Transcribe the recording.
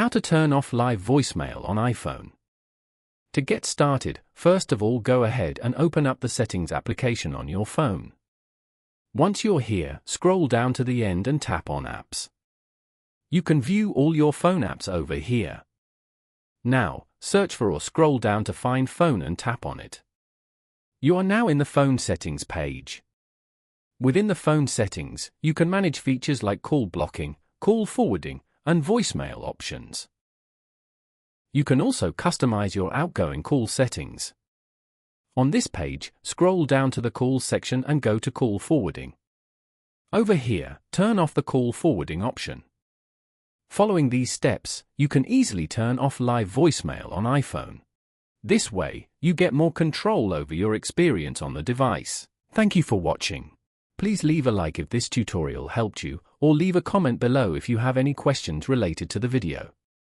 How to turn off live voicemail on iPhone. To get started, first of all go ahead and open up the Settings application on your phone. Once you're here, scroll down to the end and tap on Apps. You can view all your phone apps over here. Now, search for or scroll down to find Phone and tap on it. You are now in the Phone Settings page. Within the Phone Settings, you can manage features like call blocking, call forwarding, and voicemail options. You can also customize your outgoing call settings. On this page, scroll down to the Calls section and go to Call Forwarding. Over here, turn off the call forwarding option. Following these steps, you can easily turn off live voicemail on iPhone. This way, you get more control over your experience on the device. Thank you for watching. Please leave a like if this tutorial helped you, or leave a comment below if you have any questions related to the video.